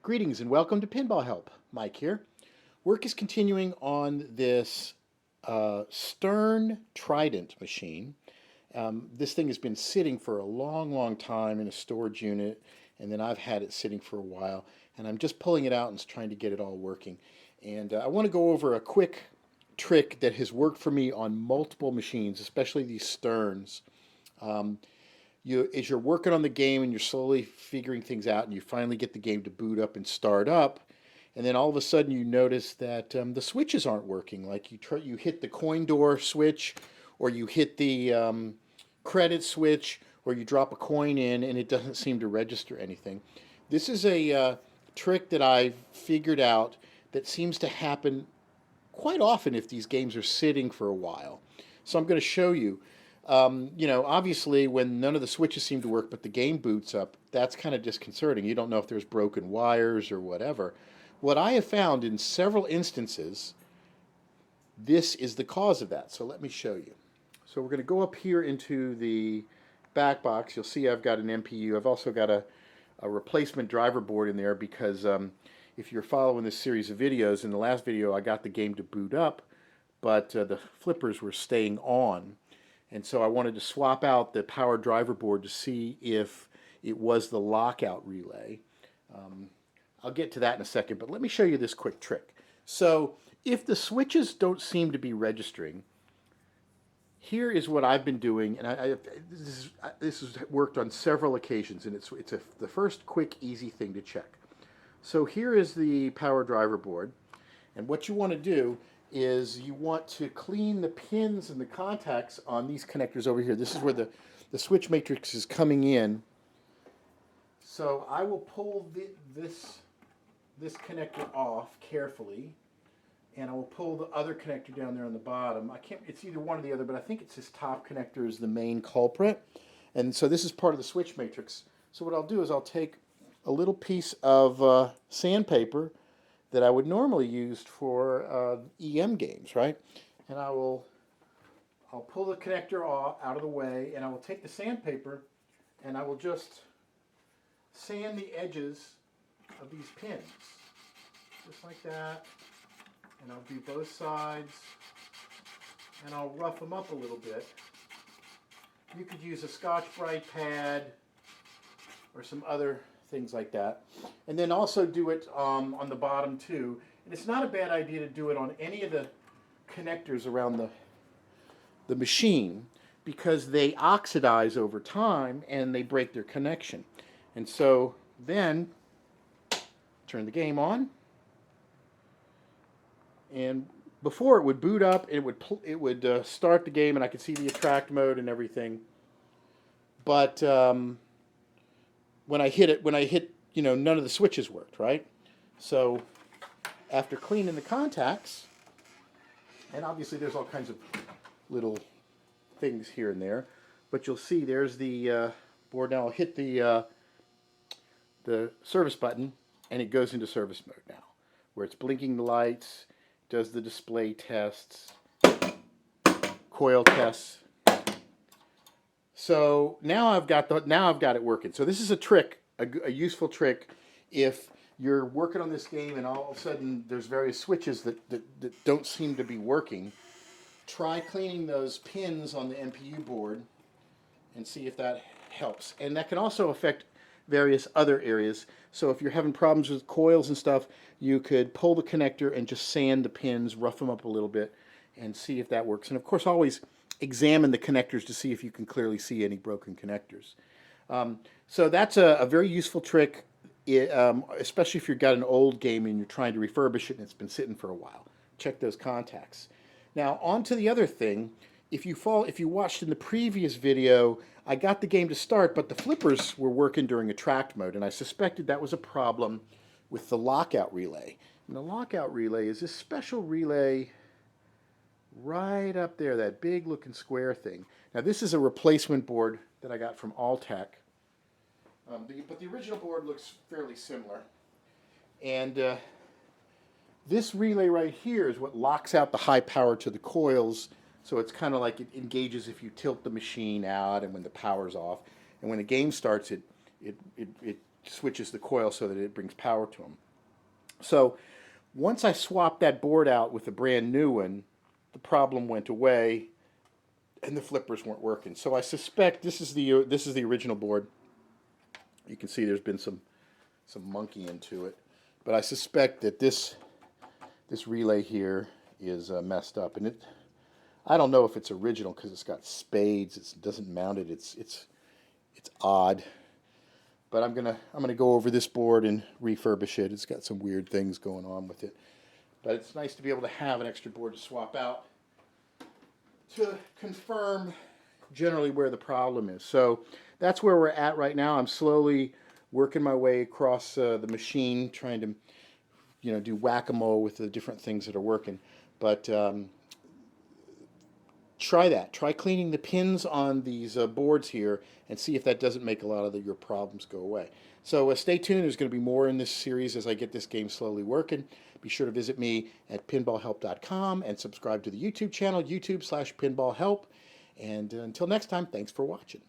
Greetings and welcome to Pinball Help. Mike here. Work is continuing on this Stern Trident machine. This thing has been sitting for a long time in a storage unit, and then I've had it sitting for a while, and I'm just pulling it out and trying to get it all working. And I want to go over a quick trick that has worked for me on multiple machines, especially these Sterns. As you're working on the game and you're slowly figuring things out and you finally get the game to boot up and start up, and then all of a sudden you notice that the switches aren't working. Like you hit the coin door switch, or you hit the credit switch, or you drop a coin in and it doesn't seem to register anything. This is a trick that I've figured out that seems to happen quite often if these games are sitting for a while. So I'm going to show you. Obviously when none of the switches seem to work but the game boots up, that's kind of disconcerting. You don't know if there's broken wires or whatever. What I have found in several instances, this is the cause of that. So let me show you. So we're going to go up here into the back box. You'll see I've got an MPU. I've also got a replacement driver board in there because if you're following this series of videos, in the last video I got the game to boot up, but the flippers were staying on. And so I wanted to swap out the power driver board to see if it was the lockout relay. I'll get to that in a second, but let me show you this quick trick. So if the switches don't seem to be registering, here is what I've been doing, and this has worked on several occasions, and it's the first quick, easy thing to check. So here is the power driver board, and what you want to do is you want to clean the pins and the contacts on these connectors over here. This is where the switch matrix is coming in. So I will pull this connector off carefully, and I will pull the other connector down there on the bottom. It's either one or the other, but I think it's this top connector is the main culprit. And so this is part of the switch matrix. So what I'll do is I'll take a little piece of sandpaper that I would normally use for EM games, right? And I'll pull the connector out of the way, and I will take the sandpaper and I will just sand the edges of these pins, just like that. And I'll do both sides, and I'll rough them up a little bit. You could use a Scotch-Brite pad or some other things like that. And then also do it on the bottom too. And it's not a bad idea to do it on any of the connectors around the machine, because they oxidize over time and they break their connection. And so then turn the game on, and before it would boot up, it would start the game, and I could see the attract mode and everything. But when I hit, none of the switches worked, right? So after cleaning the contacts, and obviously there's all kinds of little things here and there, but you'll see there's the board. Now I'll hit the service button, and it goes into service mode now, where it's blinking the lights, does the display tests, coil tests. So now I've got it working. So this is a trick, a useful trick, if you're working on this game and all of a sudden there's various switches that don't seem to be working. Try cleaning those pins on the MPU board and see if that helps. And that can also affect various other areas. So if you're having problems with coils and stuff, you could pull the connector and just sand the pins, rough them up a little bit, and see if that works. And of course, always examine the connectors to see if you can clearly see any broken connectors. So that's a very useful trick, especially if you've got an old game and you're trying to refurbish it and it's been sitting for a while. Check those contacts. Now on to the other thing. If you watched in the previous video, I got the game to start, but the flippers were working during attract mode, and I suspected that was a problem with the lockout relay. And the lockout relay is this special relay right up there, that big looking square thing. Now this is a replacement board that I got from Alltech, but the original board looks fairly similar. And this relay right here is what locks out the high power to the coils. So it's kind of like it engages if you tilt the machine out and when the power's off. And when the game starts, it switches the coil so that it brings power to them. So once I swapped that board out with a brand new one, the problem went away and the flippers weren't working. So I suspect this is the original board. You can see there's been some monkeying to it, but I suspect that this relay here is messed up, and I don't know if it's original because it's got spades. It doesn't mount it. It's odd. But I'm gonna go over this board and refurbish it. It's got some weird things going on with it. But it's nice to be able to have an extra board to swap out to confirm generally where the problem is. So that's where we're at right now. I'm slowly working my way across the machine, trying to do whack-a-mole with the different things that are working. But try that. Try cleaning the pins on these boards here and see if that doesn't make a lot of your problems go away. So stay tuned. There's going to be more in this series as I get this game slowly working. Be sure to visit me at PinballHelp.com and subscribe to the YouTube channel, YouTube/PinballHelp. And until next time, thanks for watching.